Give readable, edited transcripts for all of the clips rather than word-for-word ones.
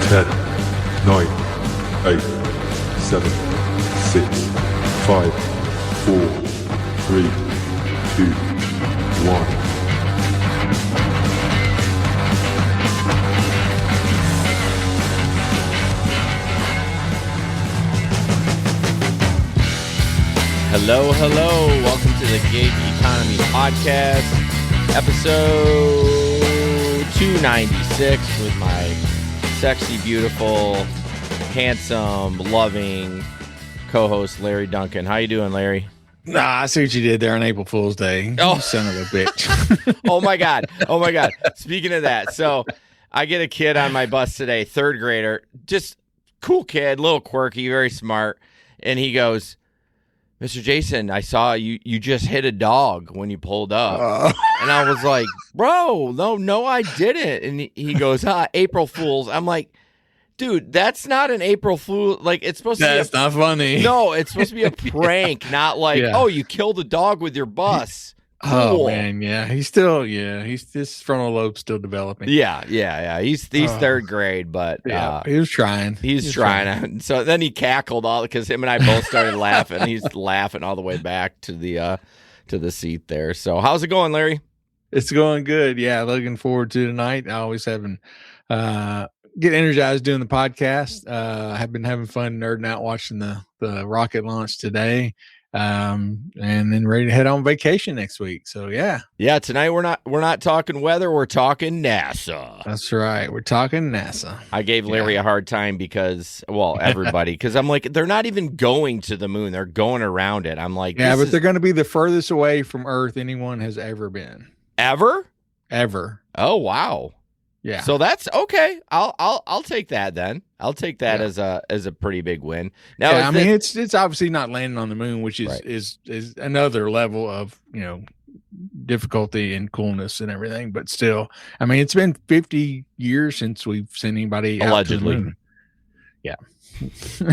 10, 9, 8, 7, 6, 5, 4, 3, 2, 1. Hello. Welcome to the Gig Economy Podcast, episode 296 with my sexy, beautiful, handsome, loving co-host Larry Duncan. How you doing, Larry? Nah, I see what you did there on April Fool's Day. Oh, you son of a bitch. Oh my God. Speaking of that, so I get a kid on my bus today, third grader, just cool kid, little quirky, very smart, and he goes, Mr. Jason, I saw you just hit a dog when you pulled up. And I was like, bro, no, I didn't. And he goes, April Fools. I'm like, dude, that's not an April Fool. Like, it's supposed to be. That's not funny. No, it's supposed to be a prank, not like, oh, you killed a dog with your bus. Cool. Oh, man, yeah. He's this frontal lobe's still developing. Yeah. He's third grade, but he was trying. He's trying. So then he cackled all because him and I both started laughing. He's laughing all the way back to the seat there. So how's it going, Larry? It's going good. Yeah, looking forward to tonight. I always having get energized doing the podcast. Have been having fun nerding out watching the rocket launch today. And then ready to head on vacation next week. So yeah. Tonight we're not talking weather, we're talking NASA. That's right, we're talking NASA. I gave Larry a hard time because, well, everybody, because I'm like, they're not even going to the moon, they're going around it. I'm like, yeah, but they're going to be the furthest away from Earth anyone has ever been. Ever. Oh wow. Yeah. So that's okay. I'll take that then. I'll take that as a pretty big win. Now, yeah, I mean, it's obviously not landing on the moon, which is right. is another level of difficulty and coolness and everything. But still, I mean, it's been 50 years since we've seen anybody allegedly. Out to the moon. Yeah,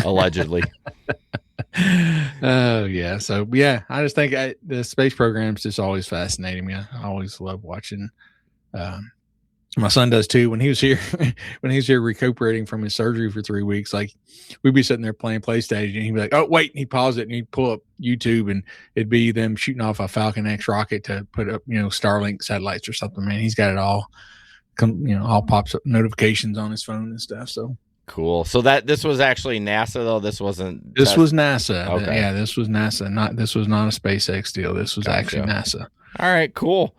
allegedly. Oh yeah. So yeah, I just think the space program's just always fascinating me. I always love watching. My son does too. When he was here recuperating from his surgery for 3 weeks, like we'd be sitting there playing PlayStation and he'd be like, oh, wait, and he'd pause it and he'd pull up YouTube and it'd be them shooting off a Falcon X rocket to put up, Starlink satellites or something, man. He's got it all all pops up notifications on his phone and stuff. So cool. So this was actually NASA though. This was NASA. Okay. Yeah, this was NASA. This was not a SpaceX deal. This was actually NASA. All right, cool.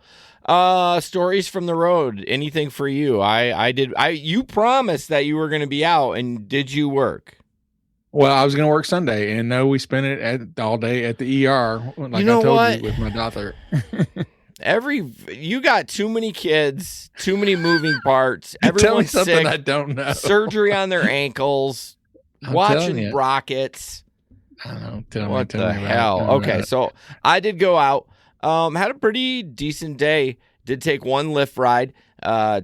Stories from the road. Anything for you? You promised that you were going to be out, and did you work? Well, I was going to work Sunday, and no, we spent it all day at the ER. Like I told you with my daughter. You got too many kids, too many moving parts. Everyone's Tell me something sick, I don't know. Surgery on their ankles, watching rockets. I don't know. What the hell? Okay, so I did go out. Had a pretty decent day. Did take one Lyft ride.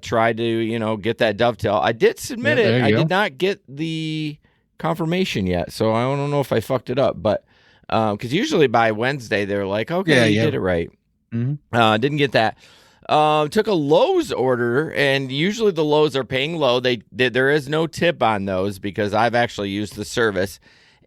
Tried to, get that dovetail. I did submit it. I did not get the confirmation yet, so I don't know if I fucked it up. But because usually by Wednesday they're like, okay, you did it right. Mm-hmm. Didn't get that. Took a Lowe's order, and usually the Lowe's are paying low. There is no tip on those because I've actually used the service,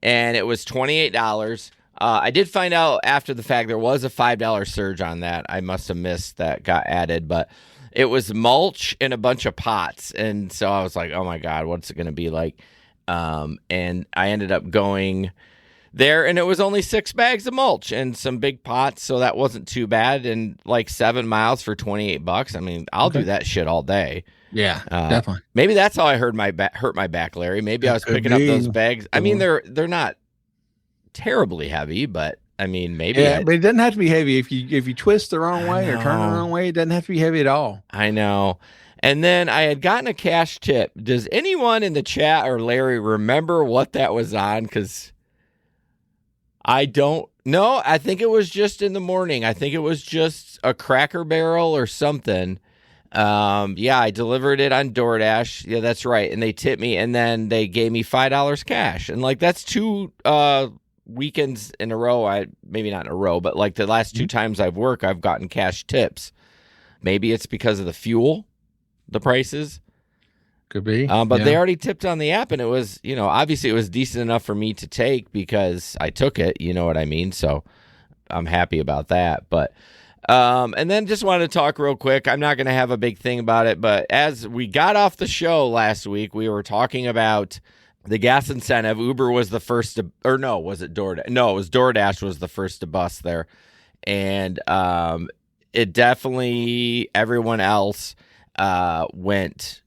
and it was $28. I did find out after the fact there was a $5 surge on that. I must have missed that got added, but it was mulch and a bunch of pots. And so I was like, oh my God, what's it going to be like? And I ended up going there, and it was only 6 bags of mulch and some big pots. So that wasn't too bad. And like 7 miles for $28. I mean, I'll do that shit all day. Yeah, definitely. Maybe that's how I hurt my back, Larry. Maybe I was picking up those bags. I mean, they're not terribly heavy, but I mean, maybe. Yeah, but it doesn't have to be heavy. If you twist the wrong way or turn the wrong way, it doesn't have to be heavy at all. I know. And then I had gotten a cash tip. Does anyone in the chat or Larry remember what that was on? Because I don't know. I think it was just in the morning. I think it was just a Cracker Barrel or something. I delivered it on DoorDash. Yeah, that's right. And they tipped me, and then they gave me $5 cash. And like that's 2 weekends in a row. Maybe not in a row, but like the last 2 times I've worked, I've gotten cash tips. Maybe it's because of the fuel, the prices. Could be. But they already tipped on the app, and it was, obviously it was decent enough for me to take because I took it. You know what I mean? So I'm happy about that. But and then just wanted to talk real quick. I'm not going to have a big thing about it, but as we got off the show last week, we were talking about the gas incentive. Uber was the first to, or no, was it DoorDash? No, it was DoorDash was the first to bust there. And it definitely, everyone else went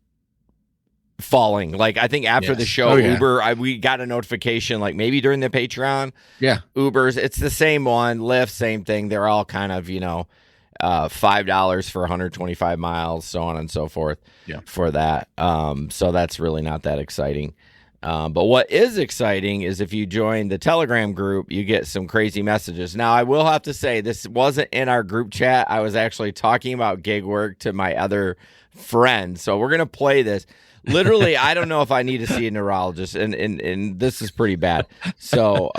falling. Like, I think after the show, Uber, we got a notification, like maybe during the Patreon. Yeah. Uber's, it's the same one. Lyft, same thing. They're all kind of, $5 for 125 miles, so on and so forth for that. So that's really not that exciting. But what is exciting is if you join the Telegram group, you get some crazy messages. Now, I will have to say, this wasn't in our group chat. I was actually talking about gig work to my other friends. So we're going to play this. Literally, I don't know if I need to see a neurologist, and this is pretty bad. So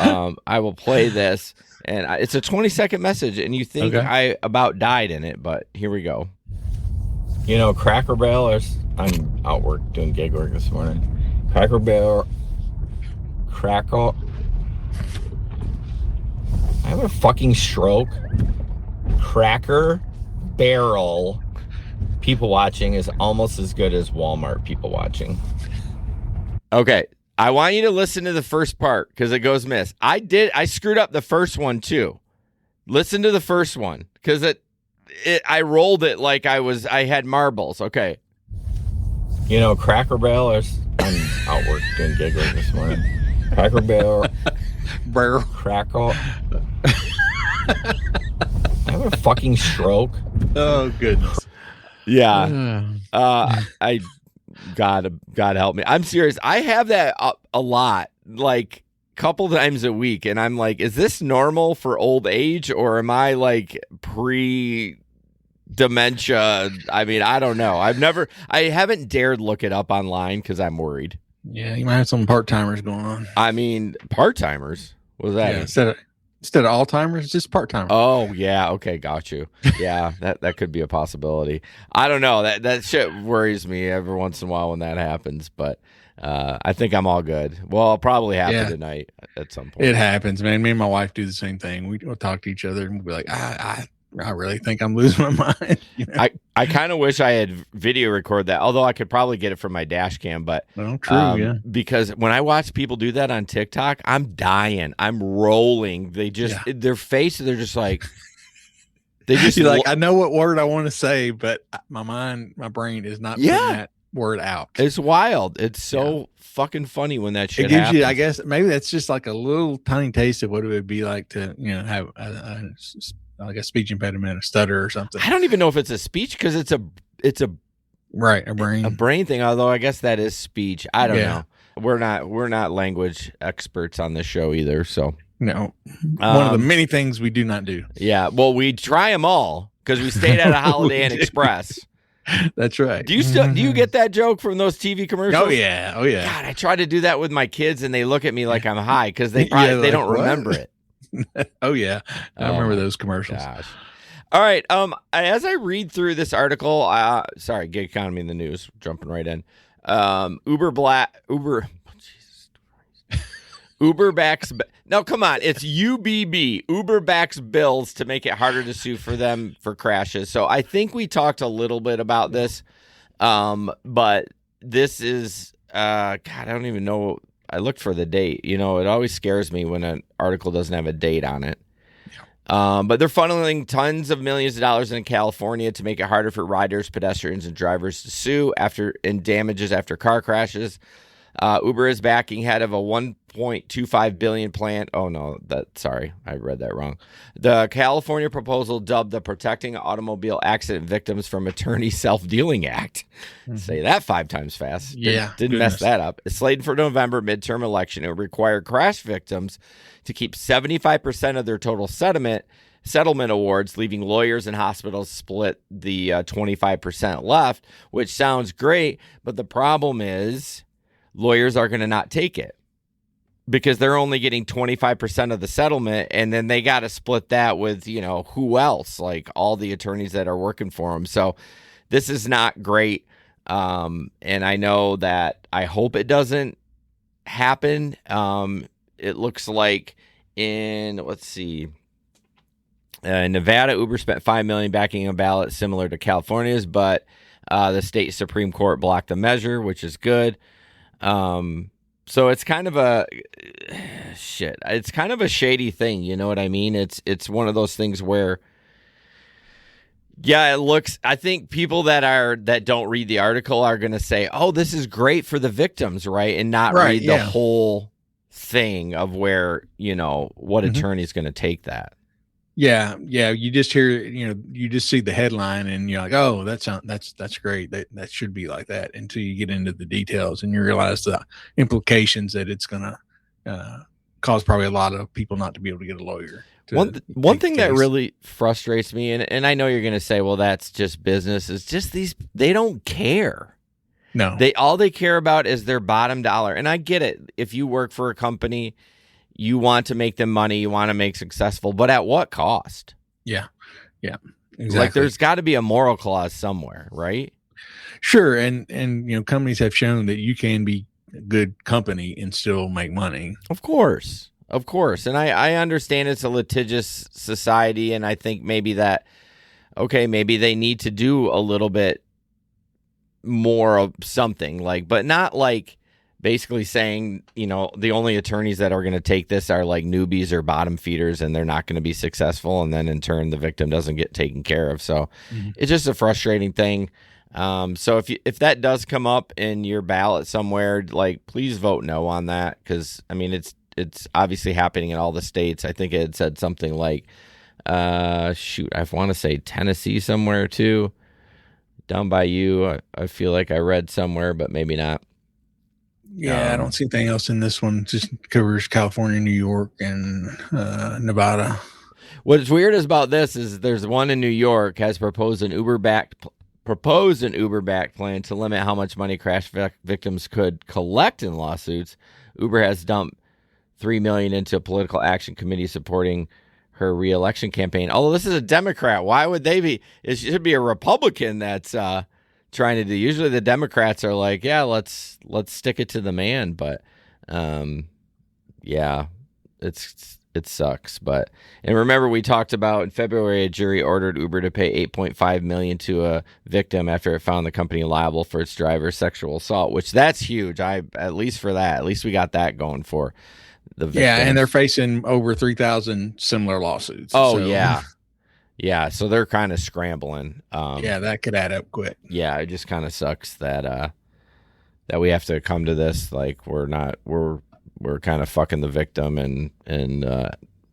I will play this, and it's a 20-second message, and you think I about died in it, but here we go. Cracker Barrel, I'm out work doing gig work this morning. Cracker Barrel, Crackle. I have a fucking stroke. Cracker Barrel people watching is almost as good as Walmart people watching. Okay, I want you to listen to the first part because it goes miss. I screwed up the first one too. Listen to the first one because I rolled it like I had marbles. Okay. Cracker Barrel, I'm out work doing gig work this morning. Cracker Barrel, Crackle. I have a fucking stroke. Oh, goodness. Yeah. God help me. I'm serious. I have that a lot, like couple times a week, and I'm like, is this normal for old age, or am I like dementia? I mean, I don't know. I haven't dared look it up online because I'm worried. Yeah, you might have some part-timers going on. I mean, part-timers? What was that? Yeah, instead of all-timers, just part-timers. Oh, yeah. Okay, got you. Yeah, that could be a possibility. I don't know. That shit worries me every once in a while when that happens, but I think I'm all good. Well, I'll probably happen tonight at some point. It happens, man. Me and my wife do the same thing. We'll talk to each other and we'll be like, I really think I'm losing my mind. I kind of wish I had video record that, although I could probably get it from my dash cam. But because when I watch people do that on TikTok, I'm dying. I'm rolling. They just their face. They're just like like, I know what word I want to say, but my brain is not putting that word out. It's wild. It's so fucking funny when that shit it gives happens. You, I guess maybe that's just like a little tiny taste of what it would be like to have like a speech impediment, a stutter or something. I don't even know if it's a speech because it's a brain thing. Although I guess that is speech. I don't know. We're not language experts on this show either. So no, one of the many things we do not do. Yeah, well, we try them all because we stayed at a Holiday Inn Express. That's right. Do you get that joke from those TV commercials? Oh yeah. God, I try to do that with my kids, and they look at me like I'm high because they don't remember it. Oh yeah, I remember those commercials. Gosh. All right. As I read through this article, sorry, gig economy in the news. Jumping right in. Uber backs. No, come on. It's UBB. Uber backs bills to make it harder to sue for them for crashes. So I think we talked a little bit about this, but this is God. I don't even know. I looked for the date. It always scares me when an article doesn't have a date on it. Yeah. But they're funneling tons of millions of dollars in California to make it harder for riders, pedestrians, and drivers to sue in damages after car crashes. Uber is backing head of a $1.25 billion plan. Oh no, sorry, I read that wrong. The California proposal, dubbed the Protecting Automobile Accident Victims from Attorney Self-Dealing Act. Mm-hmm. Say that 5 times fast. Yeah, didn't mess that up. It's slated for November midterm election. It would require crash victims to keep 75% of their total settlement awards, leaving lawyers and hospitals split the 25% left, which sounds great, but the problem is lawyers are going to not take it because they're only getting 25% of the settlement, and then they got to split that with, who else, like all the attorneys that are working for them. So this is not great. And I know that I hope it doesn't happen. It looks like let's see, Nevada, Uber spent $5 million backing a ballot similar to California's, but the state Supreme Court blocked the measure, which is good. So it's kind of a It's kind of a shady thing, you know what I mean? It's one of those things where, yeah, it looks. I think people that don't read the article are going to say, "Oh, this is great for the victims," right, and not read the whole thing of where what attorney's going to take that. Yeah. You just hear, you just see the headline and you're like, oh, that's great. That should be like that, until you get into the details and you realize the implications that it's going to cause probably a lot of people not to be able to get a lawyer. One thing that really frustrates me, and I know you're going to say, well, that's just business, is just they don't care. No. All they care about is their bottom dollar. And I get it. If you work for a company, you want to make them money, you want to make successful, but at what cost? Yeah, exactly. Like, there's got to be a moral clause somewhere, right? Sure, and companies have shown that you can be a good company and still make money. Of course, and I understand it's a litigious society, and I think maybe maybe they need to do a little bit more of something, but not like basically saying, the only attorneys that are going to take this are like newbies or bottom feeders, and they're not going to be successful. And then in turn, the victim doesn't get taken care of. So It's just a frustrating thing. So if that does come up in your ballot somewhere, please vote no on that. 'Cause I mean, it's obviously happening in all the states. I think it had said something like, I want to say Tennessee somewhere too, down by you. I feel like I read somewhere, but maybe not. Yeah, I don't see anything else in this one. Just covers California, New York, and Nevada. What's weird about this is there's one in New York has proposed an Uber-backed plan to limit how much money crash victims could collect in lawsuits. Uber has dumped $3 million into a political action committee supporting her re-election campaign. Although this is a Democrat, why would they be? It should be a Republican that's trying to do. Usually the Democrats are like, yeah, let's stick it to the man, but yeah, it sucks. But, and remember, we talked about in February, a jury ordered Uber to pay $8.5 million to a victim after it found the company liable for its driver's sexual assault, which that's huge. At least we got that going for the victim. Yeah, and they're facing over 3,000 similar lawsuits. Oh, so. Yeah, so they're kind of scrambling. Yeah, that could add up quick. Yeah, it just kind of sucks that we have to come to this. Like, we're kind of fucking the victim, and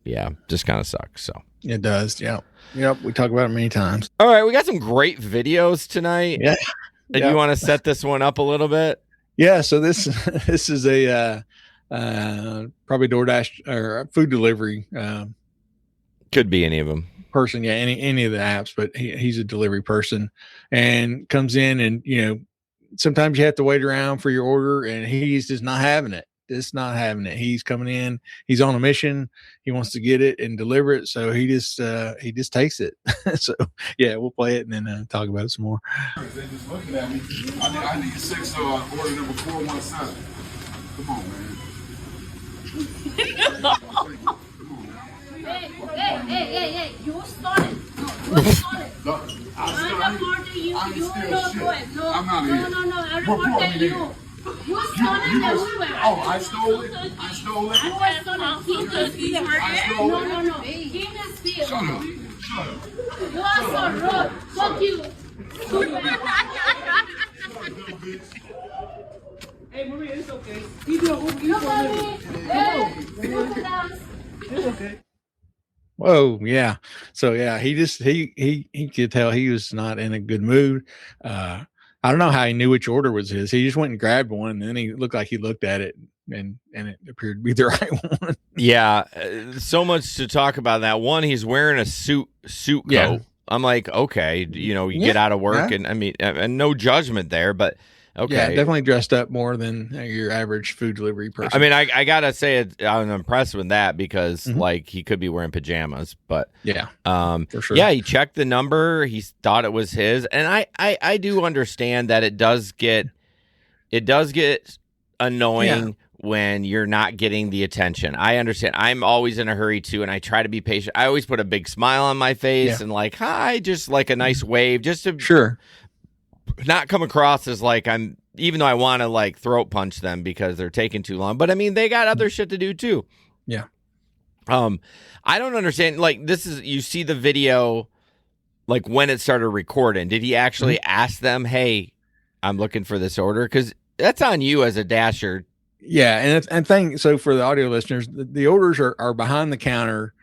yeah, just kind of sucks. So it does. Yeah. Yep. We talk about it many times. All right, we got some great videos tonight. Yeah. And you want to set this one up a little bit? Yeah. So this is a probably DoorDash or food delivery. Could be any of them. Person, yeah, any of the apps, but he's a delivery person and comes in, and sometimes you have to wait around for your order, and he's just not having it. He's coming in, he's on a mission, he wants to get it and deliver it, so he just takes it. So yeah, we'll play it and then talk about it some more. They just looking at me. I need 6 order number 417. Come on, man. Hey, you started. You started. I report you. You know it. No, I reported you. You started everywhere. Oh, I stole it? I stole it? I stole it. Keep the speed. No. Keep the speed. Shut up. You are so rude. Fuck you. Hey, Maria, it's okay. You do Uber. Look at me. Hey, look at us. It's okay. Whoa, yeah. So yeah, he could tell he was not in a good mood. I don't know how he knew which order was his. He just went and grabbed one, and then he looked like he looked at it, and it appeared to be the right one. Yeah, so much to talk about that. One, he's wearing a suit coat. Yeah. I'm like, okay, you get out of work, and I mean, and no judgment there, but Okay. Yeah, definitely dressed up more than your average food delivery person. I mean, I gotta say I'm impressed with that because Mhm. like he could be wearing pajamas, but yeah, for sure. yeah, he checked the number. He thought it was his, and I do understand that it does get annoying when you're not getting the attention. I understand. I'm always in a hurry too, and I try to be patient. I always put a big smile on my face and like hi, just like a nice wave, just to not come across as like I'm. Even though I want to like throat punch them because they're taking too long, but I mean they got other shit to do too. Yeah. I don't understand. Like you see the video, like when it started recording. Did he actually ask them, "Hey, I'm looking for this order"? Because that's on you as a dasher. Yeah, so for the audio listeners, the orders are behind the counter,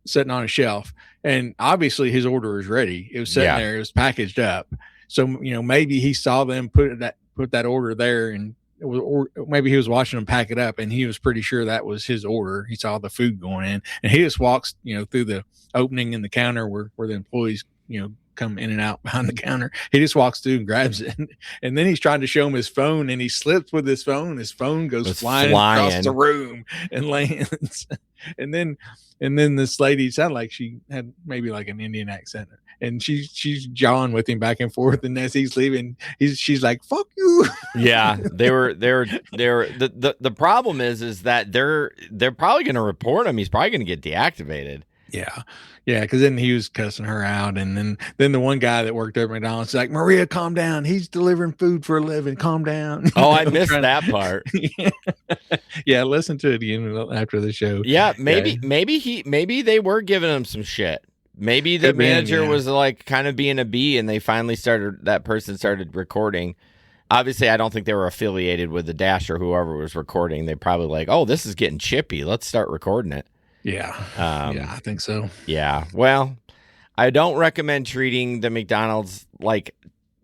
sitting on a shelf, and obviously his order is ready. It was sitting there, it was packaged up. So maybe he saw them put that order there, and or maybe he was watching them pack it up, and he was pretty sure that was his order. He saw the food going in, and he just walks through the opening in the counter where the employees come in and out behind the counter. He just walks through and grabs it, and then he's trying to show him his phone, and he slips with his phone. His phone goes flying across the room and lands. and then this lady sounded like she had maybe like an Indian accent, and she's jawing with him back and forth. And as he's leaving, she's like, "Fuck you." Yeah, they were. The problem is that they're probably going to report him. He's probably going to get deactivated. Yeah, because then he was cussing her out, and then the one guy that worked at McDonald's is like, "Maria, calm down. He's delivering food for a living. Calm down." Oh, I missed that part. Yeah, listen to it again after the show. Yeah, maybe they were giving him some shit. Maybe the manager was like kind of being a bee, and they finally that person started recording. Obviously, I don't think they were affiliated with the Dash or whoever was recording. They probably like, oh, this is getting chippy. Let's start recording it. Yeah. I think so. Yeah. Well, I don't recommend treating the McDonald's like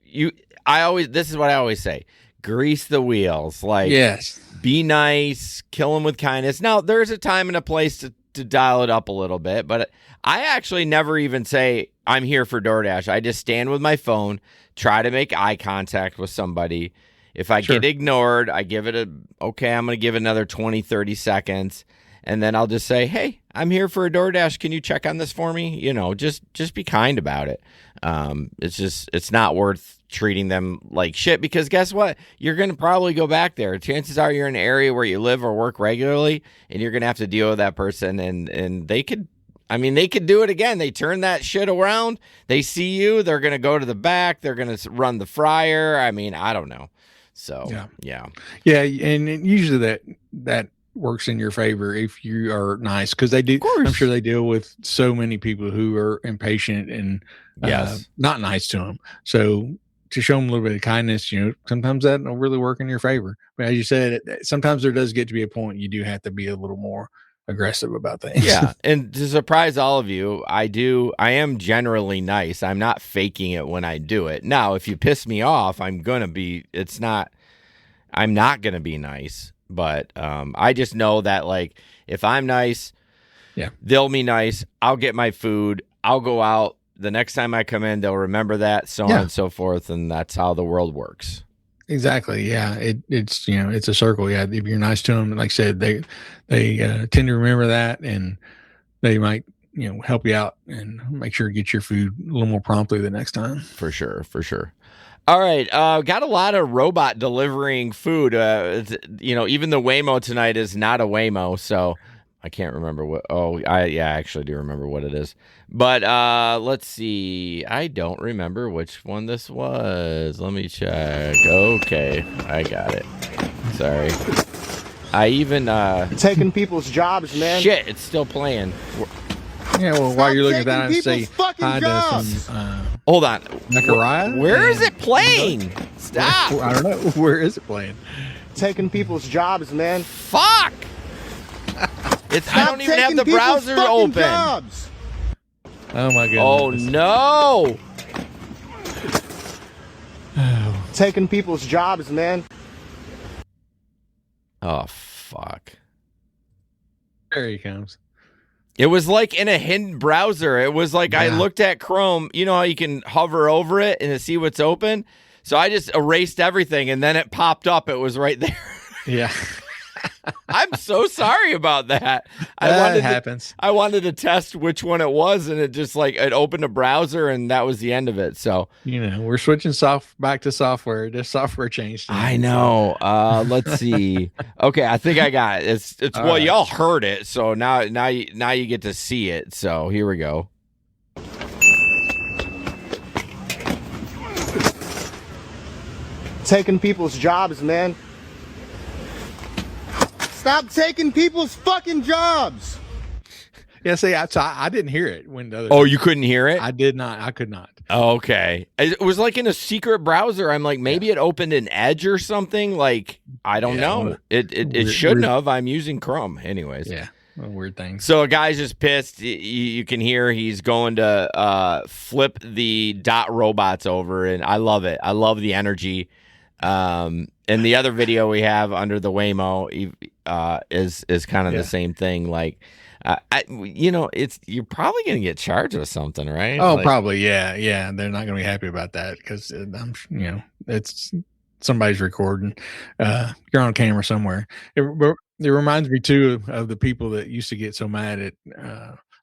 this is what I always say. Grease the wheels. Like, yes. Be nice, kill them with kindness. Now, there's a time and a place to dial it up a little bit, but I actually never even say I'm here for DoorDash. I just stand with my phone, try to make eye contact with somebody. If I get ignored, I give it I'm going to give it another 20, 30 seconds. And then I'll just say, hey, I'm here for a DoorDash. Can you check on this for me? Just be kind about it. It's not worth treating them like shit because guess what? You're going to probably go back there. Chances are you're in an area where you live or work regularly and you're going to have to deal with that person and they could do it again. They turn that shit around. They see you. They're going to go to the back. They're going to run the fryer. I mean, I don't know. So, yeah. And usually that works in your favor if you are nice because they do. I'm sure they deal with so many people who are impatient and not nice to them. So to show them a little bit of kindness, sometimes that will really work in your favor. But as you said, sometimes there does get to be a point you do have to be a little more aggressive about things. Yeah, and to surprise all of you, I am generally nice. I'm not faking it when I do it. Now, if you piss me off, I'm not going to be nice. But I just know that, like, if I'm nice, they'll be nice. I'll get my food. I'll go out. The next time I come in, they'll remember that, so on and so forth. And that's how the world works. Exactly. Yeah. It's a circle. Yeah. If you're nice to them, like I said, they tend to remember that and they might, help you out and make sure to get your food a little more promptly the next time. For sure. All right, got a lot of robot delivering food. Even the Waymo tonight is not a Waymo, so I can't remember what. Oh, I actually do remember what it is. But let's see. I don't remember which one this was. Let me check. Okay, I got it. Sorry. I even taking people's jobs, man. Shit, it's still playing. Yeah, well, while you're looking at that, I say hi to some. Hold on. Zachariah? Where is it playing? Stop. I don't know. Where is it playing? Taking people's jobs, man. Fuck. I don't even have the browser open. Jobs. Oh, my goodness. Oh, no. Taking people's jobs, man. Oh, fuck. There he comes. It was like in a hidden browser. It was like I looked at Chrome. You know how you can hover over it and see what's open? So I just erased everything, and then it popped up. It was right there. Yeah. I'm so sorry about that. That happens. I wanted to test which one it was, and it just it opened a browser, and that was the end of it. So We're switching back to software. The software changed. I know. Let's see. Okay, I think I got it. It's well, right. y'all heard it, so now you get to see it. So here we go. Taking people's jobs, man. Stop taking people's fucking jobs. Yeah, see, I didn't hear it when the other. Oh, you couldn't hear it? I did not. I could not. Okay. It was like in a secret browser. I'm like, maybe it opened in Edge or something. Like, I don't know. It shouldn't have. I'm using Chrome. Anyways. Yeah. Weird things. So a guy's just pissed. You can hear he's going to flip the dot robots over, and I love it. I love the energy. And the other video we have under the Waymo is kind of the same thing. Like, you're probably gonna get charged with something, right? Oh, probably, yeah. They're not gonna be happy about that because it's somebody's recording. You're on camera somewhere. It reminds me too of the people that used to get so mad at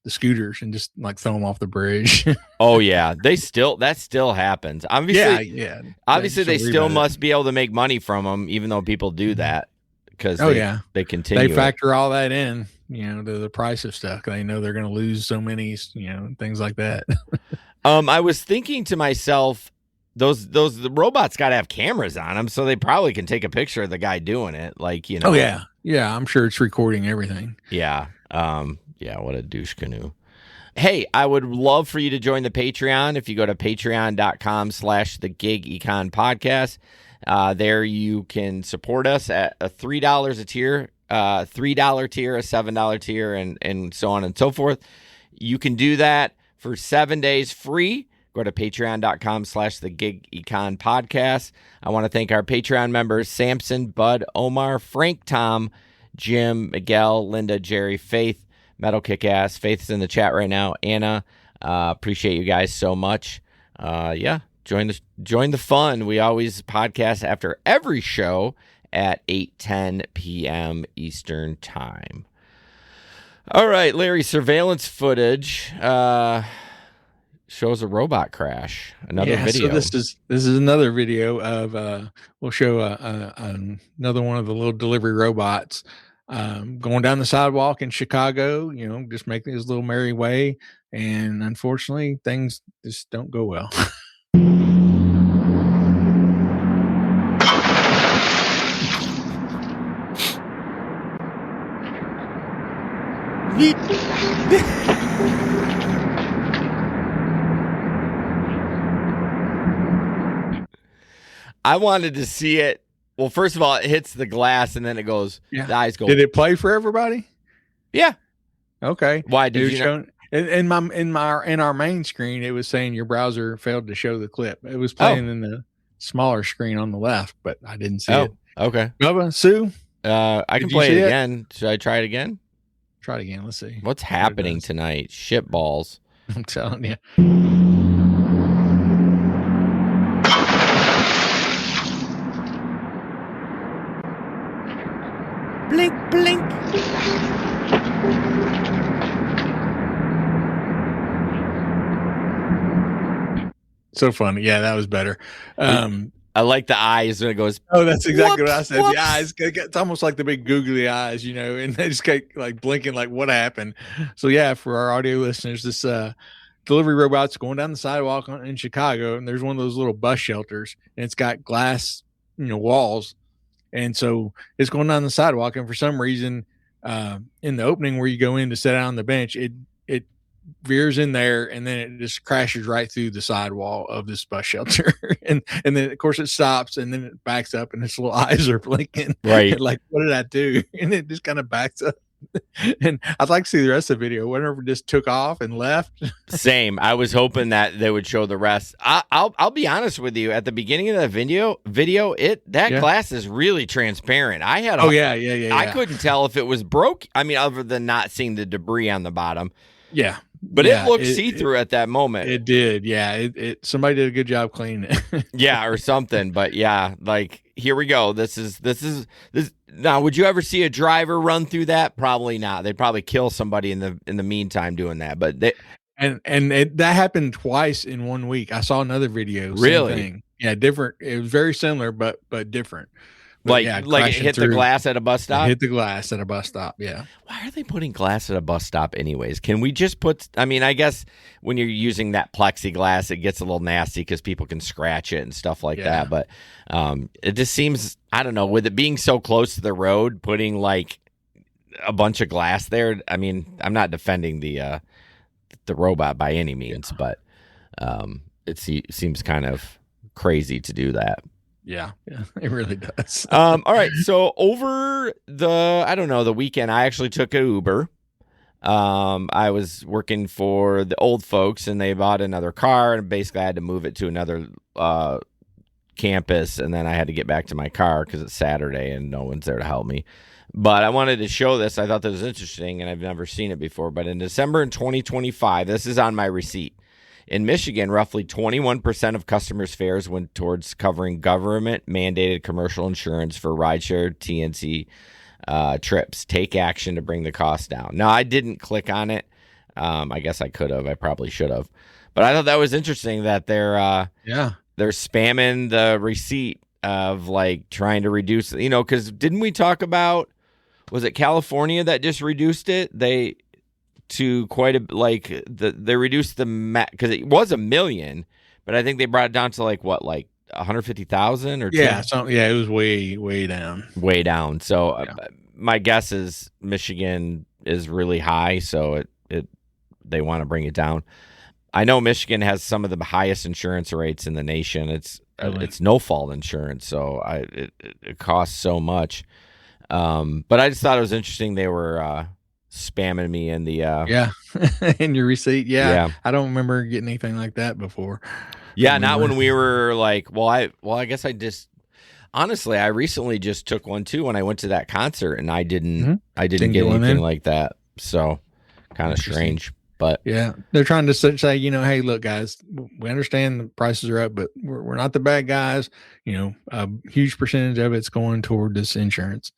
the scooters and just like throw them off the bridge. Oh yeah, that still happens. Obviously, yeah. Obviously, they still must be able to make money from them, even though people do that because they continue. They factor all that in, to the price of stuff. They know they're going to lose so many, things like that. I was thinking to myself, the robots got to have cameras on them, so they probably can take a picture of the guy doing it. Like, Oh yeah. I'm sure it's recording everything. Yeah. Yeah, what a douche canoe. Hey, I would love for you to join the Patreon. If you go to patreon.com/the Gig Econ Podcast, there you can support us at a $3 a tier, $3 tier, a $7 tier, and so on and so forth. You can do that for 7 days free. Go to patreon.com/the Gig Econ Podcast. I want to thank our Patreon members, Samson, Bud, Omar, Frank, Tom, Jim, Miguel, Linda, Jerry, Faith, Metal Kick-Ass. Faith's in the chat right now. Anna, appreciate you guys so much. Join the fun. We always podcast after every show at 8:10 p.m. Eastern Time. All right, Larry, surveillance footage shows a robot crash. Another video. So this is another video of we'll show another one of the little delivery robots going down the sidewalk in Chicago, just making his little merry way. And unfortunately, things just don't go well. I wanted to see it. Well, first of all, it hits the glass and then it goes. Yeah. The eyes go. Did it play for everybody? Yeah. Okay. Why did you know? In our main screen, it was saying your browser failed to show the clip. It was playing in the smaller screen on the left, but I didn't see it. Okay. Bubba, Sue, I can play it again. Should I try it again? Try it again. Let's see. What's happening tonight? Shit balls. I'm telling you. Blink, blink. So funny. Yeah, that was better. I like the eyes when it goes. Oh, that's exactly what I said. Whoops. The eyes, it's almost like the big googly eyes, and they just get like blinking, like what happened. So yeah, for our audio listeners, this delivery robot's going down the sidewalk in Chicago, and there's one of those little bus shelters, and it's got glass, walls, and so it's going down the sidewalk, and for some reason, in the opening where you go in to sit down on the bench, it veers in there, and then it just crashes right through the sidewall of this bus shelter. and then of course it stops, and then it backs up, and its little eyes are blinking. Right. Like, what did I do? And it just kind of backs up. And I'd like to see the rest of the video. Whenever it just took off and left. Same. I was hoping that they would show the rest. I'll be honest with you. At the beginning of the video, glass is really transparent. I had. I couldn't tell if it was broke. I mean, other than not seeing the debris on the bottom. Yeah. But it looked see-through at that moment. It did. Yeah. It somebody did a good job cleaning it. Yeah, or something. But yeah, like here we go. This is now, would you ever see a driver run through that? Probably not. They'd probably kill somebody in the meantime doing that. But that happened twice in 1 week. I saw another video. Really? Same thing. Yeah, different. It was very similar, but different. But like it hit the glass at a bus stop? Hit the glass at a bus stop, yeah. Why are they putting glass at a bus stop anyways? Can we just put, I mean, I guess when you're using that plexiglass, it gets a little nasty because people can scratch it and stuff like that. But it just seems, I don't know, with it being so close to the road, putting like a bunch of glass there. I mean, I'm not defending the robot by any means, but it seems kind of crazy to do that. Yeah, it really does. All right, so over the weekend, I actually took an Uber. I was working for the old folks, and they bought another car, and basically I had to move it to another campus, and then I had to get back to my car because it's Saturday and no one's there to help me. But I wanted to show this. I thought this was interesting, and I've never seen it before. But in December in 2025, this is on my receipt. In Michigan, roughly 21% of customers' fares went towards covering government-mandated commercial insurance for rideshare TNC trips. Take action to bring the cost down. Now, I didn't click on it. I guess I could have. I probably should have. But I thought that was interesting that they're spamming the receipt of like trying to reduce, because didn't we talk about, was it California that just reduced it? They reduced the because it was $1 million, but I think they brought it down to like 150,000 or it was way down. So my guess is Michigan is really high, so they want to bring it down. I know Michigan has some of the highest insurance rates in the nation. It's no fault insurance, so it costs so much. But I just thought it was interesting they were spamming me in the in your receipt. I don't remember getting anything like that before. Not when we were like, I guess I just honestly I recently just took one too when I went to that concert, and I didn't get anything like that, so kind of strange. But they're trying to say, hey, look, guys, we understand the prices are up, but we're not the bad guys. A huge percentage of it's going toward this insurance.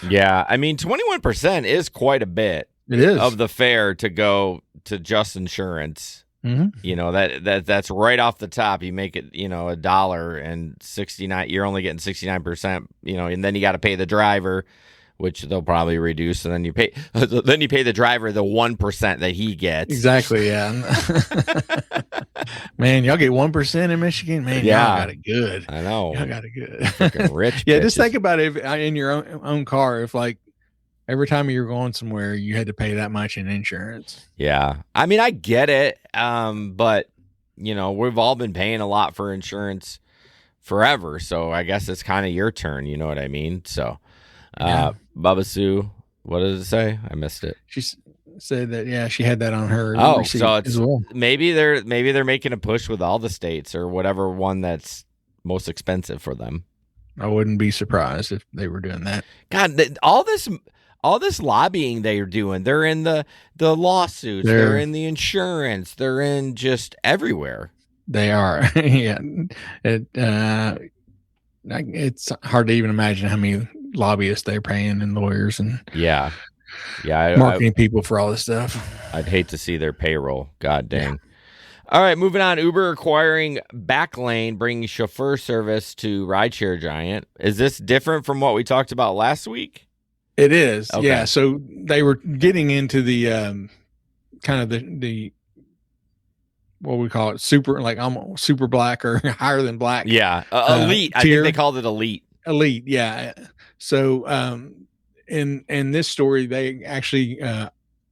Yeah, I mean, 21% is quite a bit. It is of the fare to go to just insurance. Mm-hmm. That's right off the top. You make it, $1 and 69. You're only getting 69%. And then you got to pay the driver, which they'll probably reduce, and then you pay the driver the 1% that he gets. Exactly, yeah. Man, y'all get 1% in Michigan. Man, y'all got it good. I know. Y'all got it good. Freaking rich. Yeah, just think about it in your own car. If like every time you're going somewhere, you had to pay that much in insurance. Yeah, I mean, I get it, but we've all been paying a lot for insurance forever, so I guess it's kind of your turn. You know what I mean? So. Baba Sue, what did it say? I missed it. She said that she had that on her. Oh, so it's maybe they're making a push with all the states or whatever one that's most expensive for them. I wouldn't be surprised if they were doing that. God, all this lobbying they're doing. They're in the lawsuits. They're in the insurance. They're in just everywhere. They are. Yeah. It's hard to even imagine how many lobbyists they're paying and lawyers and marketing people for all this stuff. I'd hate to see their payroll. God dang. All right, moving on. Uber acquiring Backlane, bringing chauffeur service to rideshare giant. Is this different from what we talked about last week? It is. Okay. Yeah. So they were getting into the kind of the what we call it, super, like almost super black or higher than black. Yeah. Elite. I think they called it elite. Elite. Yeah. So in this story, they actually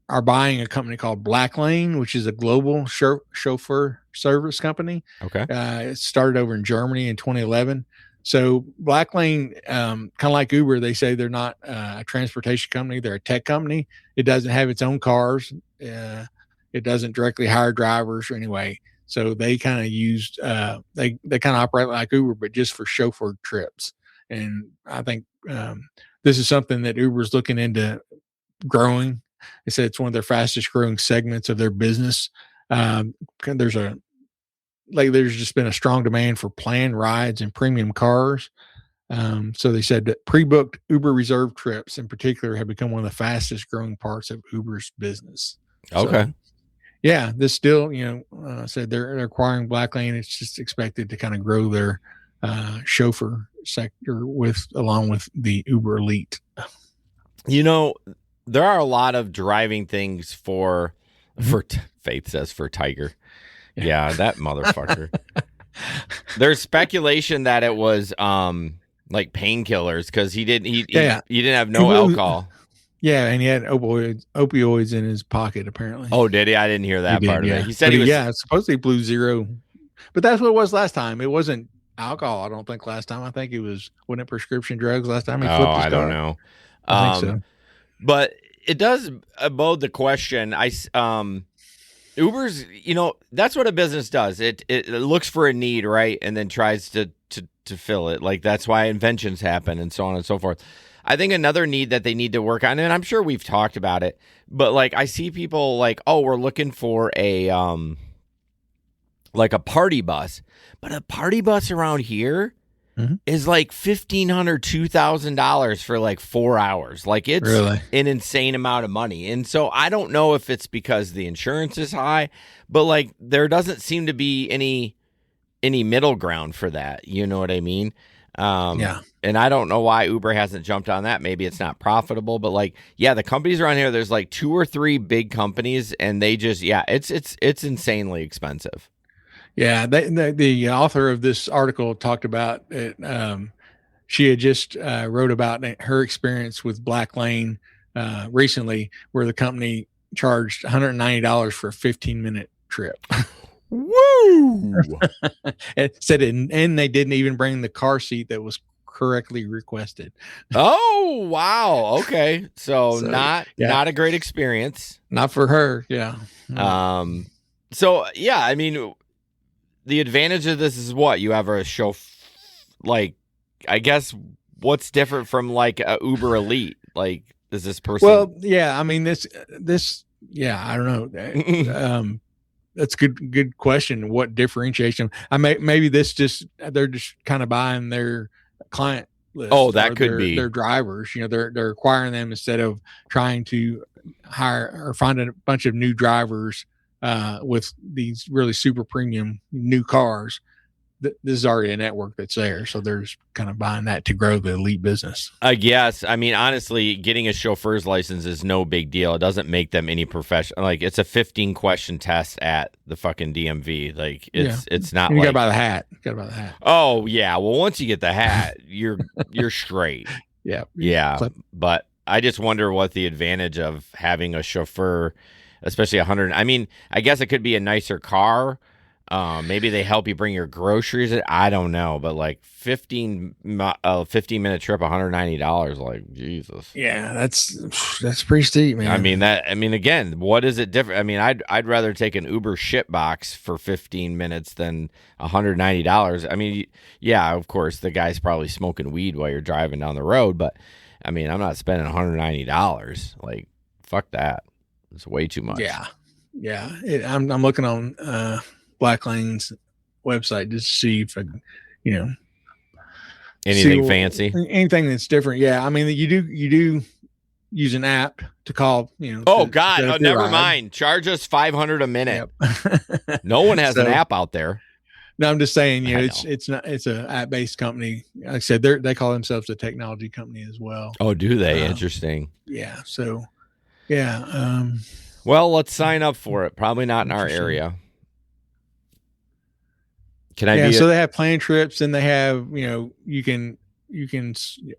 are buying a company called Backlane, which is a global chauffeur service company. Okay. It started over in Germany in 2011. So Backlane, kind of like Uber, they say they're not a transportation company. They're a tech company. It doesn't have its own cars. It doesn't directly hire drivers or anyway. So they kind of used, they kind of operate like Uber, but just for chauffeur trips. And I think this is something that Uber's looking into growing. They said it's one of their fastest growing segments of their business. There's just been a strong demand for planned rides and premium cars. So they said that pre-booked Uber reserved trips in particular have become one of the fastest growing parts of Uber's business. Okay. So, yeah, this still, said they're acquiring Black Lane. It's just expected to kind of grow their chauffeur sector along with the Uber Elite. There are a lot of driving things for Faith says for Tiger. Yeah, that motherfucker. There's speculation that it was like painkillers because he didn't have no alcohol. Yeah, and he had opioids in his pocket apparently. Oh, did he? I didn't hear that part of it. He said supposedly blew zero, but that's what it was last time. It wasn't alcohol. I don't think last time. I think wasn't it prescription drugs last time? I don't know. I think so. But it does bode the question. Uber's, that's what a business does. It looks for a need, right, and then tries to fill it. Like that's why inventions happen and so on and so forth. I think another need that they need to work on, and I'm sure we've talked about it, but like I see people like, oh, we're looking for a like a party bus, but a party bus around here is like $1,500, $2,000 for like 4 hours. Like it's really an insane amount of money. And so I don't know if it's because the insurance is high, but like there doesn't seem to be any middle ground for that. You know what I mean? Yeah. And I don't know why Uber hasn't jumped on that. Maybe it's not profitable, but like, yeah, the companies around here, there's like 2 or 3 big companies and they just, it's insanely expensive. Yeah, the author of this article talked about it. She had just wrote about her experience with Black Lane recently, where the company charged $190 for a 15-minute trip. Woo! It said and they didn't even bring the car seat that was correctly requested. Oh, wow. Okay. So not a great experience. Not for her. Yeah. So yeah, I mean, the advantage of this is what you have a show, like, I guess what's different from like a Uber Elite? Like, is this person? Well, yeah, I mean, this, yeah, I don't know. That's good question. What differentiates them? Maybe they're just kind of buying their client list. Oh, that could be their drivers. They're acquiring them instead of trying to hire or find a bunch of new drivers with these really super premium new cars. This is already a network that's there, so they're just kind of buying that to grow the elite business. I guess. I mean, honestly, getting a chauffeur's license is no big deal. It doesn't make them any professional. Like, it's a 15-question test at the fucking DMV. Like, it's not. You got to buy the hat. Oh yeah. Well, once you get the hat, you're straight. Yeah. But I just wonder what the advantage of having a chauffeur, especially 100. I mean, I guess it could be a nicer car. Maybe they help you bring your groceries. I don't know, but like 15-minute trip, $190. Like, Jesus. Yeah, that's pretty steep, man. I mean, again, what is it different? I mean, I'd rather take an Uber shit box for 15 minutes than $190. I mean, yeah, of course, the guy's probably smoking weed while you're driving down the road, but I mean, I'm not spending $190. Like, fuck that. It's way too much. Yeah. I'm looking on Black Lane's website just to see if anything fancy, anything that's different. Yeah, I mean, you do use an app to call. Oh God, never mind. Charge us $500 a minute. Yep. No one has an app out there. No, I'm just saying. It's an app based company. Like I said, they call themselves a technology company as well. Oh, do they? Interesting. Yeah. So, yeah. Well, let's sign up for it. Probably not in our area. So they have planned trips, and they have, you can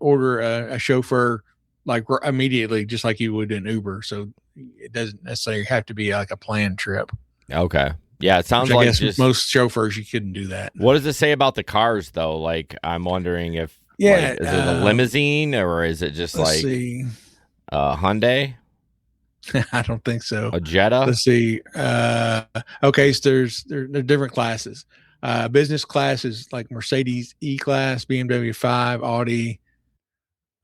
order a chauffeur like immediately, just like you would in Uber. So it doesn't necessarily have to be like a planned trip. Okay. Yeah. It sounds like most chauffeurs, you couldn't do that. What does it say about the cars though? Like, I'm wondering if, is it a limousine or is it just like a Hyundai? I don't think so. A Jetta? Let's see. Okay. So there are different classes. Business class is like Mercedes E-Class, BMW 5, Audi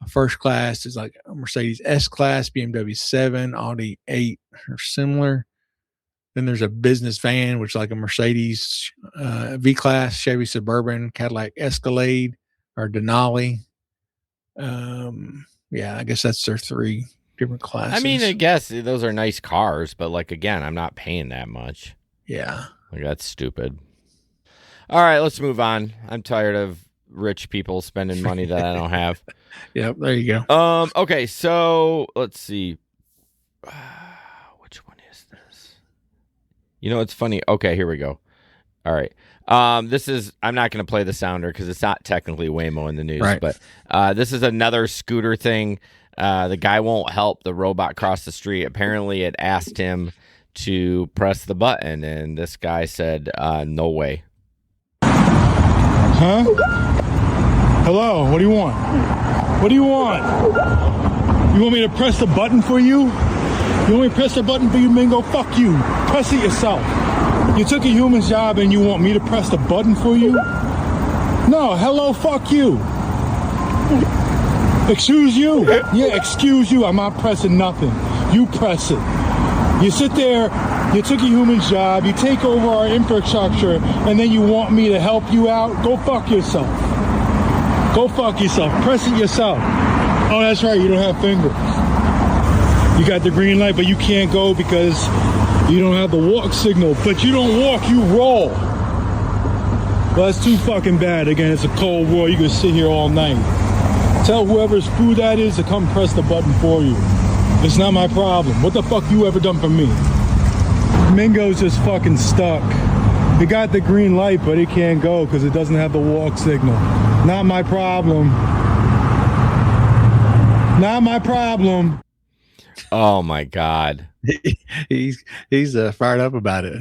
First class is like a Mercedes S-Class, BMW 7, Audi 8 or similar. Then there's a business van, which is like a Mercedes V-Class, Chevy Suburban, Cadillac Escalade, or Denali. Yeah, I guess that's their 3 different classes. I mean, I guess those are nice cars, but like, again, I'm not paying that much. Yeah. Like, that's stupid. All right, let's move on. I'm tired of rich people spending money that I don't have. Yep, there you go. Okay, so let's see. Which one is this? You know, it's funny. Okay, here we go. All right. This is, I'm not going to play the sounder because it's not technically Waymo in the news, Right. but this is another scooter thing. The guy won't help the robot cross the street. Apparently, it asked him to press the button, and this guy said, no way. Huh? Hello, what do you want? What do you want? You want me to press the button for you? You want me to press the button for you, Mingo? Fuck you. Press it yourself. You took a human's job and you want me to press the button for you? No, hello, fuck you. Excuse you? Yeah, excuse you. I'm not pressing nothing. You press it. You sit there, you took a human's job, you take over our infrastructure, and then you want me to help you out? Go fuck yourself. Go fuck yourself. Press it yourself. Oh, that's right, you don't have fingers. You got the green light, but you can't go because you don't have the walk signal. But you don't walk, you roll. Well, that's too fucking bad. Again, it's a cold war. You can sit here all night. Tell whoever's food that is to come press the button for you. It's not my problem. What the fuck you ever done for me? Mingo's just fucking stuck. He got the green light, but he can't go because it doesn't have the walk signal. Not my problem. Not my problem. Oh, my God. He's fired up about it.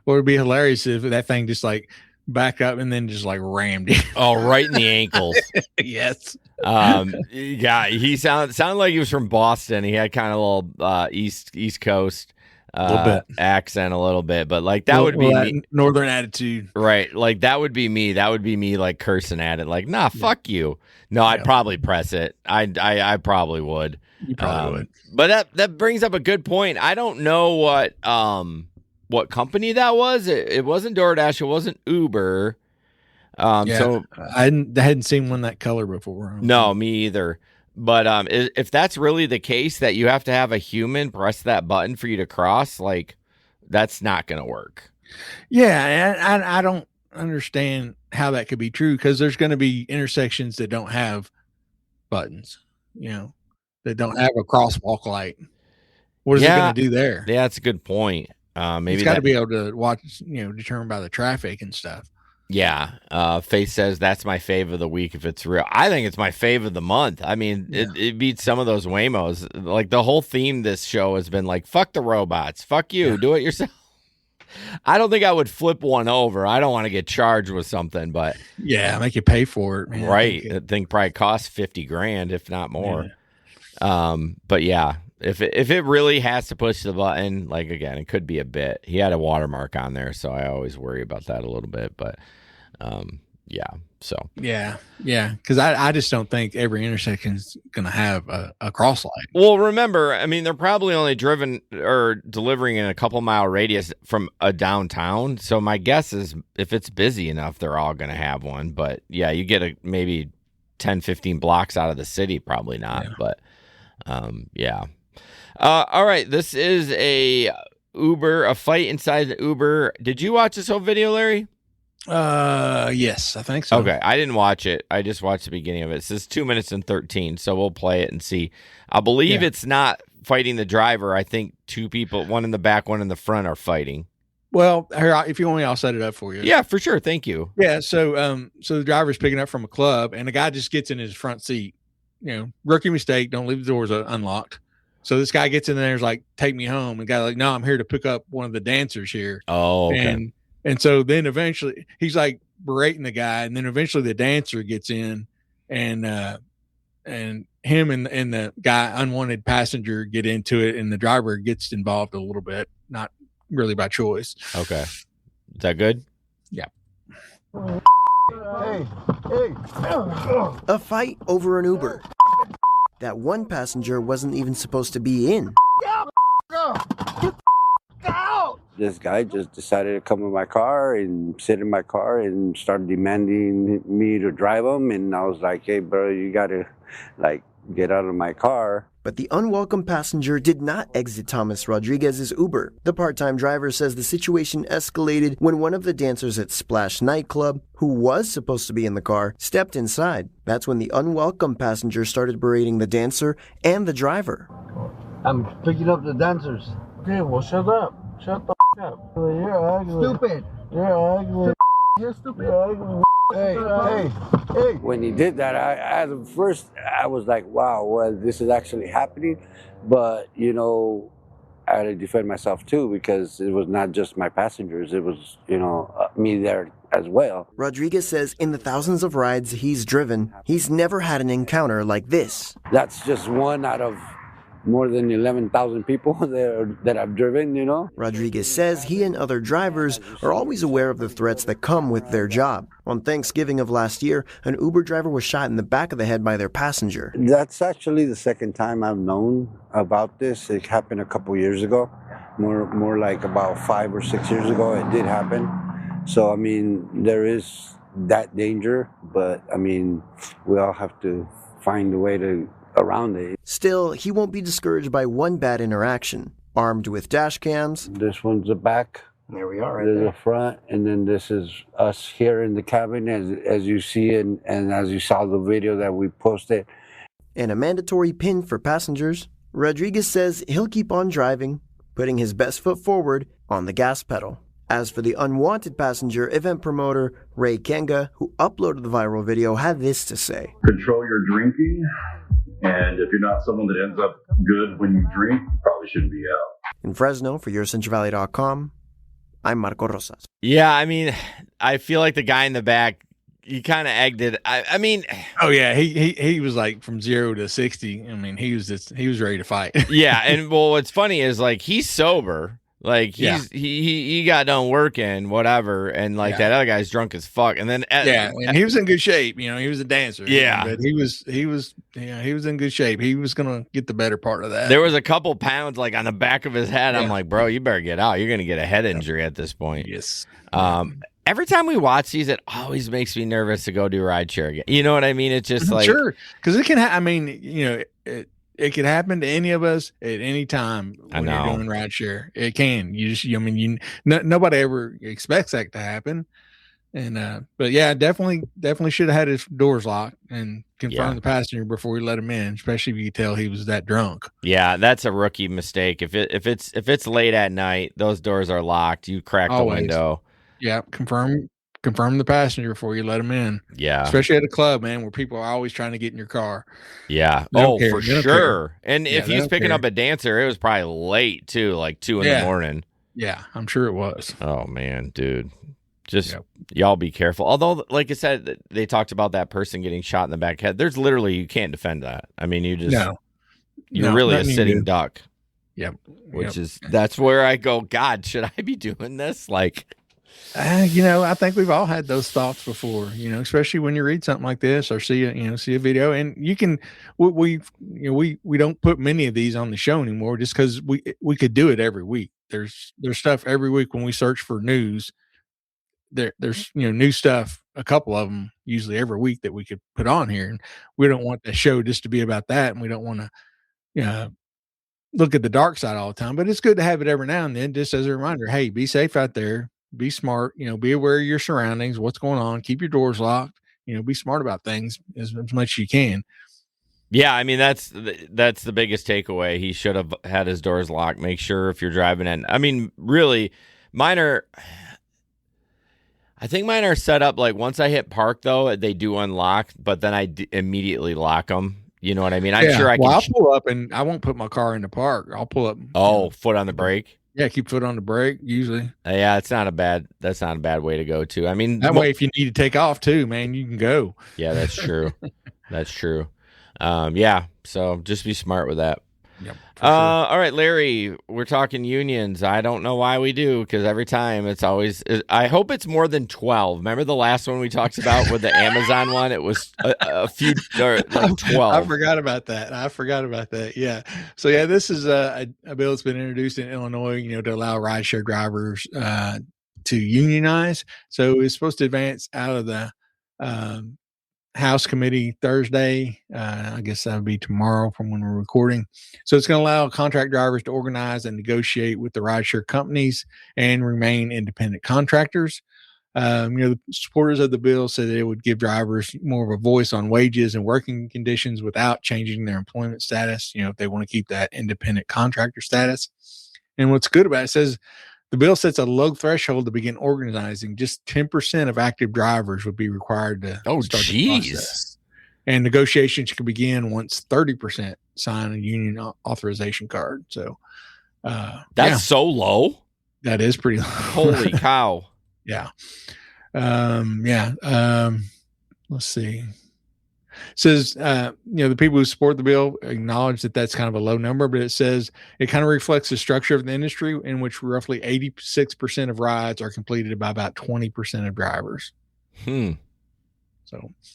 What would be hilarious if that thing just like backed up and then just like rammed him. Oh, right in the ankles. Yes. Yeah, he sounded like he was from Boston. He had kind of a little East Coast accent a little bit, but like that would be me. Northern attitude, right? Like that would be me. That would be me, like cursing at it, like nah, fuck you. No, I'd probably press it. I probably would. You probably would. But that brings up a good point. I don't know what company that was. It wasn't DoorDash. It wasn't Uber. So I hadn't seen one that color before. No, me either. But if that's really the case, that you have to have a human press that button for you to cross, like that's not going to work. Yeah, and I don't understand how that could be true because there's going to be intersections that don't have buttons, that don't have a crosswalk light. What is it going to do there? Yeah, that's a good point. Maybe it's got to be able to watch, determined by the traffic and stuff. Yeah. Faith says that's my fave of the week if it's real. I think it's my fave of the month. I mean, it beats some of those Waymos. Like the whole theme this show has been like, fuck the robots. Fuck you. Do it yourself. I don't think I would flip one over. I don't want to get charged with something, but yeah, make you pay for it, man. Right. I think probably costs $50,000, if not more. Yeah. But yeah, if it really has to push the button, like again, it could be a bit. He had a watermark on there, so I always worry about that a little bit. But yeah. So yeah, because I just don't think every intersection is going to have a cross light. Well, remember, I mean, they're probably only driven or delivering in a couple mile radius from a downtown. So my guess is if it's busy enough, they're all going to have one. But yeah, you get maybe 10, 15 blocks out of the city, probably not. Yeah. But yeah. All right, this is a fight inside the Uber. Did you watch this whole video, Larry? Yes, I think so. Okay, I didn't watch it. I just watched the beginning of it. It says 2 minutes and 13, so we'll play it and see. I believe it's not fighting the driver. I think two people, one in the back, one in the front, are fighting. Well, here, if you want me, I'll set it up for you. Yeah, for sure. Thank you. Yeah, so the driver's picking up from a club, and the guy just gets in his front seat. Rookie mistake. Don't leave the doors unlocked. So this guy gets in there and is like, take me home. And the guy's like, no, I'm here to pick up one of the dancers here. Oh, okay. And so then eventually he's like berating the guy. And then eventually the dancer gets in and him and the guy, unwanted passenger, get into it. And the driver gets involved a little bit, not really by choice. Okay. Is that good? Yeah. Hey. A fight over an Uber. that one passenger wasn't even supposed to be in. This guy just decided to come in my car and sit in my car and started demanding me to drive him. And I was like, hey, bro, you got to, like, get out of my car. But the unwelcome passenger did not exit Thomas Rodriguez's Uber. The part-time driver says the situation escalated when one of the dancers at Splash nightclub, who was supposed to be in the car, stepped inside. That's when the unwelcome passenger started berating the dancer and the driver. I'm picking up the dancers. Okay, well, shut up. Shut the up. You're ugly. Stupid. You're ugly. You're stupid. You're ugly. Hey. When he did that, I was like, wow, well, this is actually happening. But, you know, I had to defend myself too, because it was not just my passengers. It was, you know, me there as well. Rodriguez says in the thousands of rides he's driven, he's never had an encounter like this. That's just one out of more than 11,000 people that I've driven, you know. Rodriguez says he and other drivers are always aware of the threats that come with their job. On Thanksgiving of last year, an Uber driver was shot in the back of the head by their passenger. That's actually the second time I've known about this. It happened a couple years ago, more like about 5 or 6 years ago. It did happen. So, I mean, there is that danger, but, I mean, we all have to find a way to around it. Still, he won't be discouraged by one bad interaction. Armed with dash cams. This one's the back. There we are, right There's there. the front, and then this is us here in the cabin, as you see, and as you saw the video that we posted. And a mandatory pin for passengers. Rodriguez says he'll keep on driving, putting his best foot forward on the gas pedal. As for the unwanted passenger, event promoter Ray Kenga, who uploaded the viral video, had this to say. Control your drinking, and if you're not someone that ends up good when you drink, you probably shouldn't be out. In Fresno, for YourCentralValley.com, I'm Marco Rosas. Yeah, I mean, I feel like the guy in the back, he kind of egged it. I mean, oh yeah, he was like from 0 to 60. I mean, he was ready to fight. Yeah, and well, what's funny is like he's sober. Like he got done working, whatever, and like that other guy's drunk as fuck. And then and he was in good shape. You know, he was a dancer. Yeah, but he was in good shape. He was gonna get the better part of that. There was a couple pounds like on the back of his head. I'm like, bro, you better get out. You're gonna get a head injury at this point. Yes. Every time we watch these, it always makes me nervous to go do rideshare again. You know what I mean? It's just like sure, because it can. I mean, you know, it could happen to any of us at any time when you're doing rideshare. It can. Nobody ever expects that to happen. And but yeah, definitely should have had his doors locked and confirmed the passenger before we let him in, especially if you could tell he was that drunk. Yeah, that's a rookie mistake. If it's late at night, those doors are locked. You crack the window. Yeah, confirm the passenger before you let them in. Yeah. Especially at a club, man, where people are always trying to get in your car. Yeah. For sure. And if he was picking up a dancer, it was probably late too, like 2 in the morning. Yeah, I'm sure it was. Oh man, dude. Just y'all be careful. Although, like I said, they talked about that person getting shot in the back head. There's literally, you can't defend that. I mean, you're really a sitting duck. Yep. Which is, that's where I go, God, should I be doing this? Like, I think we've all had those thoughts before, especially when you read something like this or see a video, and you can, we don't put many of these on the show anymore just because we could do it every week. There's stuff every week when we search for news. There's new stuff, a couple of them usually every week that we could put on here, and we don't want the show just to be about that, and we don't want to look at the dark side all the time. But it's good to have it every now and then, just as a reminder. Hey, be safe out there. Be smart. Be aware of your surroundings. What's going on? Keep your doors locked. Be smart about things as much as you can. Yeah, I mean that's the biggest takeaway. He should have had his doors locked. Make sure if you're driving in. I mean, really, I think mine are set up like once I hit park though, they do unlock, but then I immediately lock them. You know what I mean? I'm sure I can. I'll pull up and I won't put my car in the park. I'll pull up. Oh, foot on the brake. Yeah, keep foot on the brake usually. Yeah, that's not a bad way to go too. I mean, that way if you need to take off too, man, you can go. Yeah, that's true. That's true. Yeah, so just be smart with that. Yep. For sure. All right, Larry, we're talking unions. I don't know why we do, because every time it's always, I hope it's more than 12. Remember the last one we talked about with the Amazon one? It was a few, or like 12. I forgot about that. Yeah. So yeah, this is a bill that's been introduced in Illinois, to allow rideshare drivers to unionize. So it's supposed to advance out of the House committee Thursday. I guess that would be tomorrow from when we're recording. So it's going to allow contract drivers to organize and negotiate with the rideshare companies and remain independent contractors. The supporters of the bill said that it would give drivers more of a voice on wages and working conditions without changing their employment status, if they want to keep that independent contractor status. And what's good about it says the bill sets a low threshold to begin organizing. Just 10% of active drivers would be required to start the process. And negotiations can begin once 30% sign a union authorization card. So that's so low. That is pretty low. Holy cow. Yeah. Let's see. It says, the people who support the bill acknowledge that that's kind of a low number, but it says it kind of reflects the structure of the industry in which roughly 86% of rides are completed by about 20% of drivers. So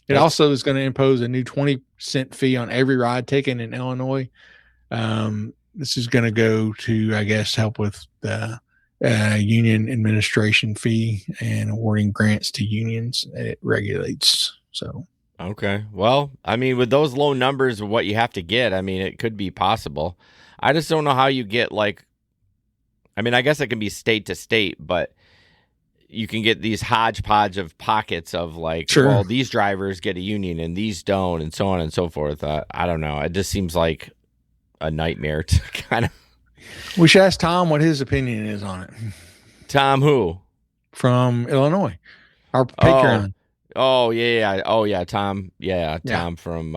it also is going to impose a new 20-cent fee on every ride taken in Illinois. This is going to go to, I guess, help with the union administration fee and awarding grants to unions it regulates. So. Okay. Well, I mean, with those low numbers of what you have to get, I mean, it could be possible. I just don't know how you get I guess it can be state to state, but you can get these hodgepodge of pockets of well, these drivers get a union and these don't, and so on and so forth. I don't know. It just seems like a nightmare to kind of. We should ask Tom what his opinion is on it. Tom who? From Illinois. Our Patreon. Oh, yeah. Oh, yeah, Tom. Yeah, Tom from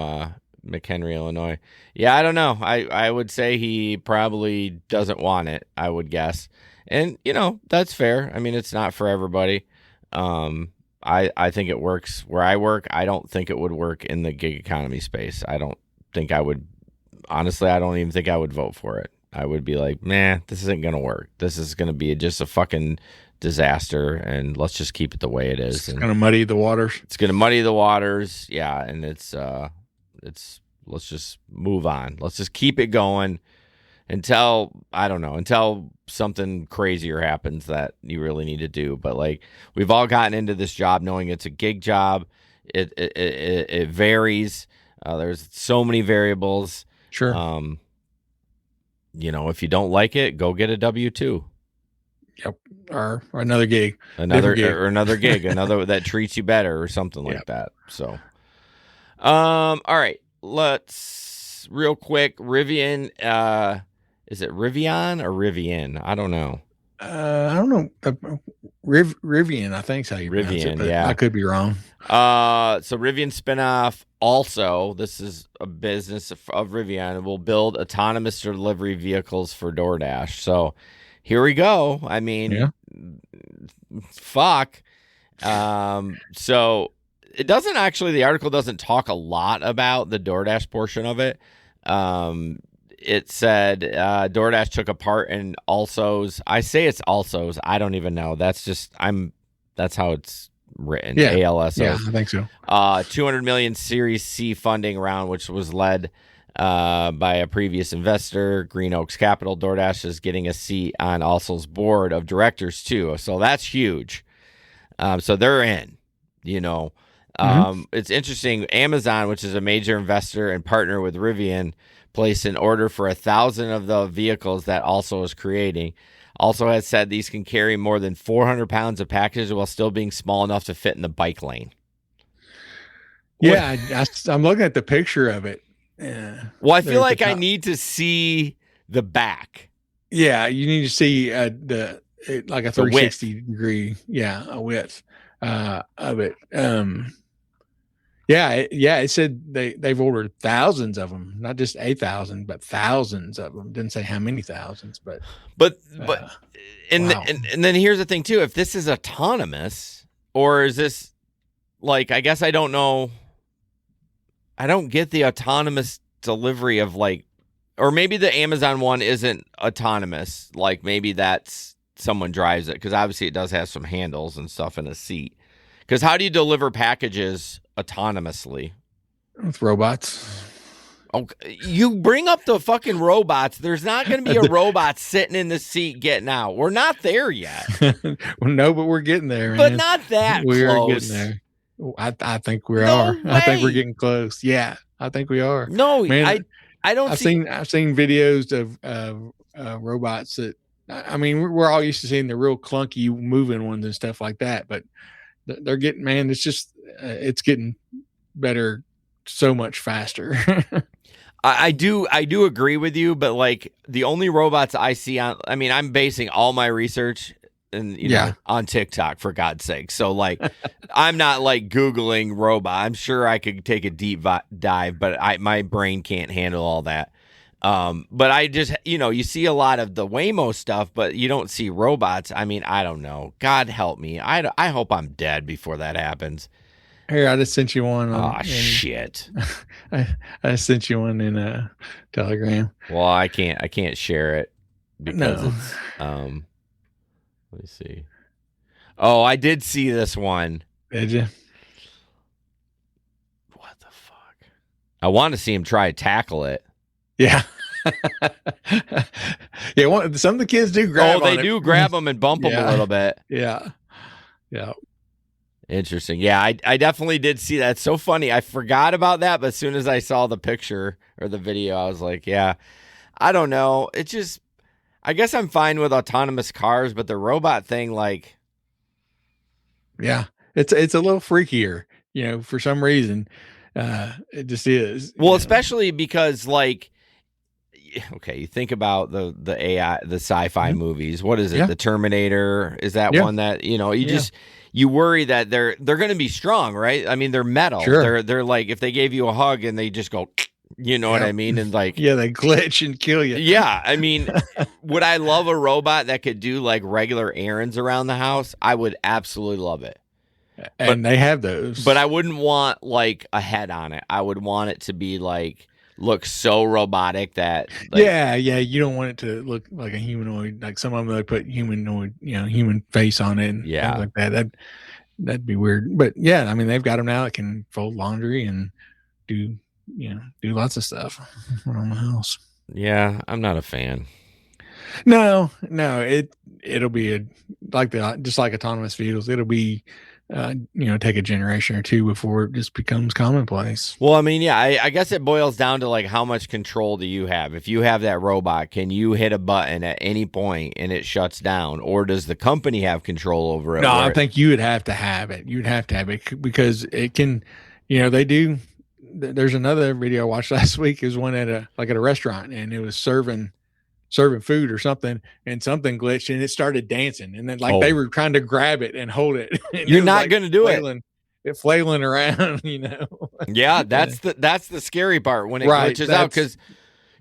McHenry, Illinois. Yeah, I don't know. I would say he probably doesn't want it, I would guess. And, that's fair. I mean, it's not for everybody. I think it works where I work. I don't think it would work in the gig economy space. I don't think I would. Honestly, I don't even think I would vote for it. I would be like, man, this isn't going to work. This is going to be just a fucking disaster, and let's just keep it the way it is. It's going to muddy the waters. It's going to muddy the waters. Yeah. And it's let's just move on. Let's just keep it going until something crazier happens that you really need to do. But we've all gotten into this job knowing it's a gig job. It varies. There's so many variables. Sure. If you don't like it, go get a W-2. Yep. Or another gig. Another gig, another that treats you better or something like that. So, all right, let's real quick. Rivian, is it Rivian or Rivian? I don't know. I don't know. Rivian, I think is how you pronounce it. But I could be wrong. So Rivian spinoff. Also, this is a business of Rivian. Will build autonomous delivery vehicles for DoorDash. So here we go. I mean, fuck. So it doesn't actually. The article doesn't talk a lot about the DoorDash portion of it. It said DoorDash took a part in Also's. I say it's Also's. I don't even know. That's how it's written. Yeah. ALSO. Yeah, I think so. $200 million Series C funding round, which was led by a previous investor, Green Oaks Capital. DoorDash is getting a seat on Also's board of directors too. So that's huge. So they're in. It's interesting. Amazon, which is a major investor and partner with Rivian, placed an order for 1,000 of the vehicles that Also is creating. Also has said these can carry more than 400 pounds of packages while still being small enough to fit in the bike lane. Yeah, I'm looking at the picture of it. Well, I feel like I need to see the back. Yeah, you need to see like a 360 degree, a width of it. It said they've ordered thousands of them, not just 8,000, but thousands of them. Didn't say how many thousands, but wow. And then here's the thing too: if this is autonomous, or is this I guess I don't know. I don't get the autonomous delivery of or maybe the Amazon one isn't autonomous. Like maybe that's someone drives it, because obviously it does have some handles and stuff in a seat. Because how do you deliver packages autonomously? With robots. Oh, you bring up the fucking robots. There's not going to be a robot sitting in the seat getting out. We're not there yet. Well, no, but we're getting there, man. But not that we close. are getting there. I think we No are. I think we're way. getting close. Yeah, I think we are. No, Man, I don't I've see. seen videos of robots that, I mean, we're all used to seeing the real clunky moving ones and stuff like that, but they're getting, man, it's just it's getting better so much faster. I do agree with you, but like the only robots I see on, I mean, I'm basing all my research and on TikTok, for God's sake. So like, I'm not like Googling robot. I'm sure I could take a deep dive, but my brain can't handle all that. But I just, you see a lot of the Waymo stuff, but you don't see robots. I mean, I don't know. God help me. I hope I'm dead before that happens. Here, I just sent you one. Shit. I sent you one in a Telegram. Well, I can't share it because it's, let me see. Oh, I did see this one. Did you? What the fuck? I want to see him try to tackle it. Yeah. Yeah. Some of the kids do grab. Oh, they do grab them and bump them a little bit. Yeah. Yeah. Interesting. Yeah, I definitely did see that. It's so funny. I forgot about that, but as soon as I saw the picture or the video, I was like, yeah, I don't know. It's just, I guess I'm fine with autonomous cars, but the robot thing, like, yeah, it's a little freakier, for some reason. It just is. Well, especially because, like, okay, you think about the AI, the sci-fi movies. What is it? Yeah. The Terminator? Is that one that, you worry that they're going to be strong, right? I mean, they're metal. Sure. They're like, if they gave you a hug and they just go, you know what I mean? And like, yeah, they glitch and kill you. Yeah. I mean, would I love a robot that could do like regular errands around the house? I would absolutely love it. And they have those. But I wouldn't want like a head on it. I would want it to be like, look so robotic that like, yeah, you don't want it to look like a humanoid. Like some of them, they put humanoid, human face on it and things like that. That'd be weird. But yeah, I mean, they've got them now that can fold laundry and do lots of stuff around the house. Yeah, I'm not a fan. No, it'll be just like autonomous vehicles. It'll be take a generation or two before it just becomes commonplace. Well, I mean, yeah, I guess it boils down to like how much control do you have? If you have that robot, can you hit a button at any point and it shuts down, or does the company have control over it? No, I think you would have to have it. You'd have to have it because it can. They do. There's another video I watched last week. Is one at a restaurant, and it was serving food or something, and something glitched and it started dancing, and then they were trying to grab it and hold it. And you're not going to do it flailing around, Yeah, that's the scary part when it glitches out, because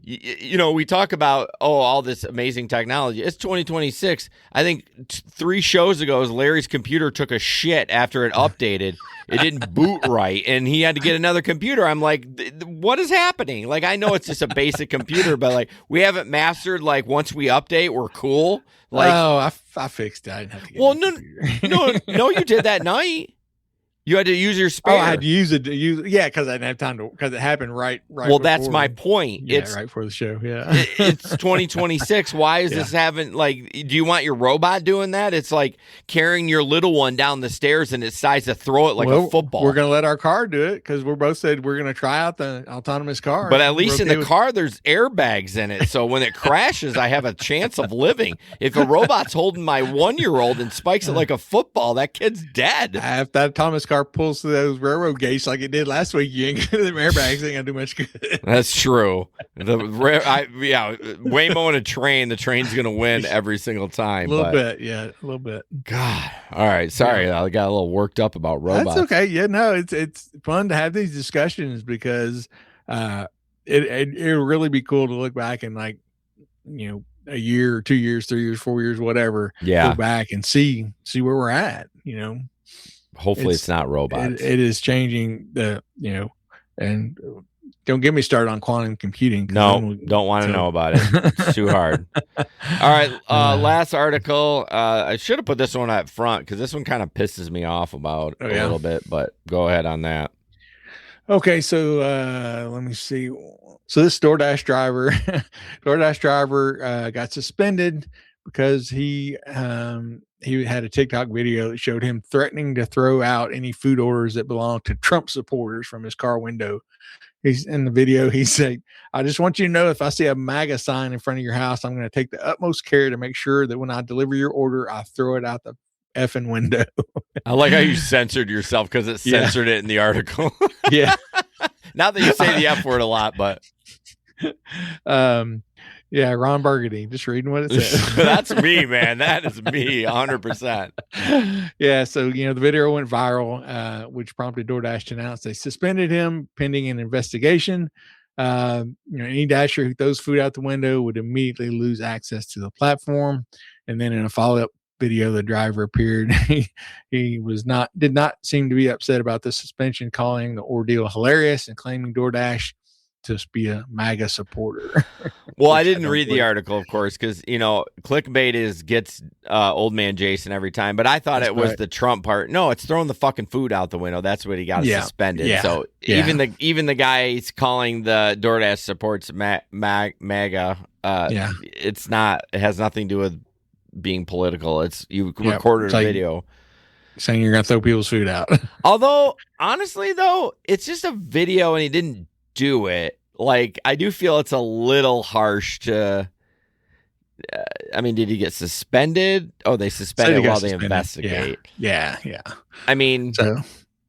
we talk about all this amazing technology. It's 2026. I think 3 shows ago, Larry's computer took a shit after it updated. It didn't boot right, and he had to get another computer. I'm like, what is happening? Like, I know it's just a basic computer, but like, we haven't mastered, like, once we update, we're cool. Like, I fixed it. I didn't have to get no, you did that night. You had to use your spare. Oh, I had to use it. Because I didn't have time because it happened right. Well, that's my point. Yeah, it's right before the show. Yeah, it's 2026. Why is this having do you want your robot doing that? It's like carrying your little one down the stairs and it decides to throw it like a football. We're gonna let our car do it because we're both said we're gonna try out the autonomous car. But at least in the car, there's airbags in it, so when it crashes, I have a chance of living. If a robot's holding my 1-year-old and spikes it like a football, that kid's dead. If that autonomous car pulls through those railroad gates like it did last week, you ain't the airbags ain't gonna do much good. That's true. Waymo and a train. The train's gonna win every single time. A little bit. God. All right. Sorry, I got a little worked up about robots. That's okay. Yeah, no, it's fun to have these discussions because it'll really be cool to look back and a year, 2 years, 3 years, 4 years, whatever. Yeah. Go back and see where we're at. Hopefully it's not robots. It is changing and don't get me started on quantum computing. No, don't want to know about it. It's too hard. All right, last article. I should have put this one up front because this one kind of pisses me off about a little bit, but go ahead on that. Okay, so let me see. So this DoorDash driver got suspended because he had a TikTok video that showed him threatening to throw out any food orders that belong to Trump supporters from his car window. He's in the video. He said, "I just want you to know if I see a MAGA sign in front of your house, I'm going to take the utmost care to make sure that when I deliver your order, I throw it out the effing window." I like how you censored yourself because it censored it in the article. Yeah. Not that you say the F word a lot, but yeah, Ron Burgundy, just reading what it says. That's me, man. That is me, 100%. Yeah, so the video went viral, which prompted DoorDash to announce they suspended him pending an investigation. Any dasher who throws food out the window would immediately lose access to the platform. And then in a follow-up video, the driver appeared. He did not seem to be upset about the suspension, calling the ordeal hilarious and claiming DoorDash to be a MAGA supporter. Well, I didn't read the article, of course, because clickbait gets old man Jason every time. But I thought it was the Trump part. No, it's throwing the fucking food out the window. That's what he got suspended. Yeah. So even the guys calling the DoorDash supports MAGA. It's not. It has nothing to do with being political. It's you recorded a video saying you're gonna throw people's food out. Although honestly, though, it's just a video and he didn't do it. Like, I do feel it's a little harsh to did he get suspended? Oh, they suspended while they investigate. Yeah. I mean, so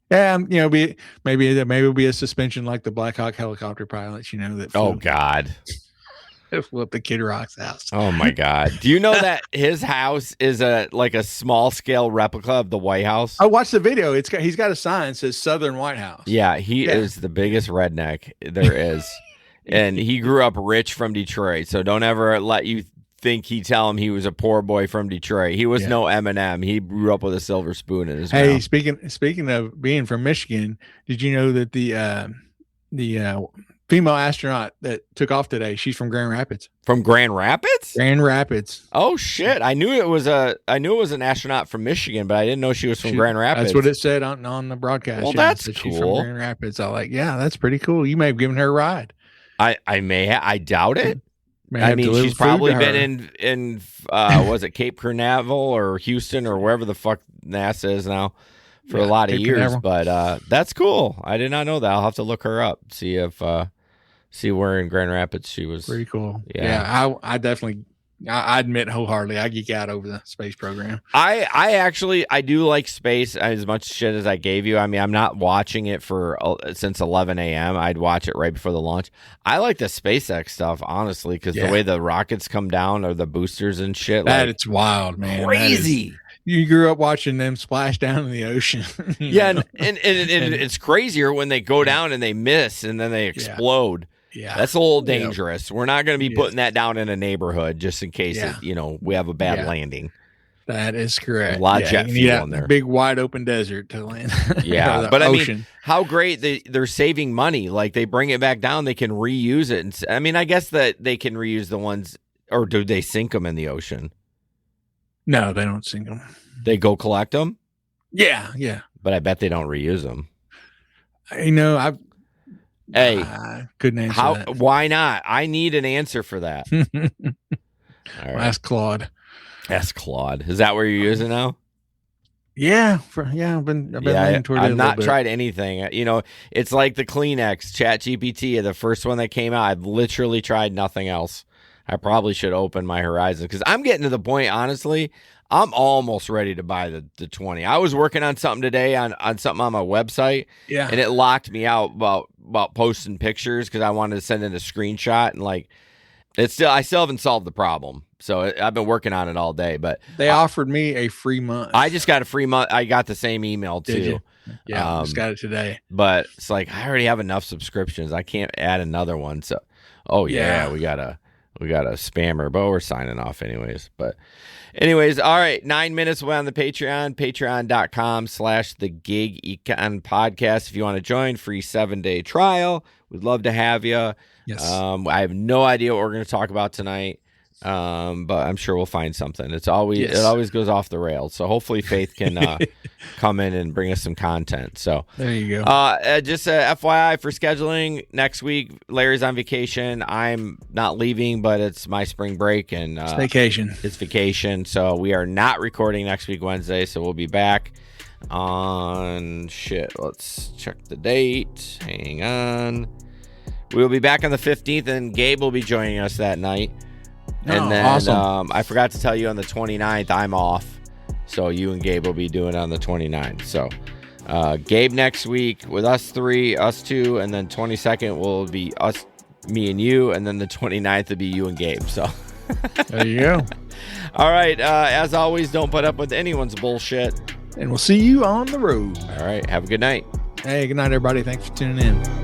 maybe it'll be a suspension like the Black Hawk helicopter pilots, that oh god, flew up the Kid Rock's house. Oh my god. Do you know that his house is a small scale replica of the White House? I watched the video. He's got a sign that says Southern White House. Yeah, he is the biggest redneck there is. And he grew up rich from Detroit. So don't ever let you think tell him he was a poor boy from Detroit. He was no Eminem. He grew up with a silver spoon in his mouth. Speaking of being from Michigan, did you know that the female astronaut that took off today, she's from Grand Rapids. From Grand Rapids? Grand Rapids. Oh shit! I knew it was an astronaut from Michigan, but I didn't know she was from Grand Rapids. That's what it said on the broadcast. Well, that's cool. She's from Grand Rapids. I'm like, yeah, that's pretty cool. You may have given her a ride. I doubt it. I mean, she's probably been in was it Cape Canaveral or Houston or wherever the fuck NASA is now for a lot of years. Canaveral. But that's cool. I did not know that. I'll have to look her up, see where in Grand Rapids she was. Pretty cool. Yeah, I definitely. I admit wholeheartedly, I geek out over the space program. I do like space as much shit as I gave you. I mean, I'm not watching it since 11 a.m. I'd watch it right before the launch. I like the SpaceX stuff, honestly, because the way the rockets come down or the boosters and shit. It's wild, man. Crazy. You grew up watching them splash down in the ocean. And it's crazier when they go down and they miss and then they explode. Yeah, that's a little dangerous. We're not going to be putting that down in a neighborhood just in case we have a bad landing. That is correct. A lot of jet fuel in there. Big wide open desert to land. Yeah, but ocean. I mean, how great they're saving money. Like they bring it back down, they can reuse it. And I mean, I guess that they can reuse the ones, or do they sink them in the ocean? No, they don't sink them. They go collect them. Yeah. But I bet they don't reuse them. I couldn't answer that. Why not? I need an answer for that. All right. Ask Claude. Ask Claude. Is that where you're using now? Yeah. I've been leaning toward it. I've not tried anything. It's like the Kleenex, ChatGPT, the first one that came out. I've literally tried nothing else. I probably should open my horizon because I'm getting to the point, honestly, I'm almost ready to buy the 20. I was working on something today on something on my website. Yeah. And it locked me out about posting pictures because I wanted to send in a screenshot and I still haven't solved the problem. So I've been working on it all day, but they offered me a free month. I just got a free month. I got the same email too. Did you? Yeah, I just got it today. But it's like I already have enough subscriptions. I can't add another one. So, we We got a spammer, but we're signing off anyways. But anyways, all right. 9 minutes away on the Patreon, patreon.com/the-gig-econ podcast. If you want to join, free 7-day trial. We'd love to have you. Yes. I have no idea what we're going to talk about tonight. But I'm sure we'll find something. It always goes off the rails. So hopefully Faith can come in and bring us some content. So there you go. Just a FYI for scheduling next week. Larry's on vacation. I'm not leaving, but it's my spring break and it's vacation. It's vacation. So we are not recording next week Wednesday. So we'll be back on Let's check the date. Hang on. We'll be back on the 15th, and Gabe will be joining us that night. And then awesome. I forgot to tell you on the 29th, I'm off. So you and Gabe will be doing it on the 29th. So Gabe next week with us 3, us 2, and then 22nd will be us, me and you. And then the 29th will be you and Gabe. So there you go. All right. As always, don't put up with anyone's bullshit. And we'll see you on the road. All right. Have a good night. Hey, good night, everybody. Thanks for tuning in.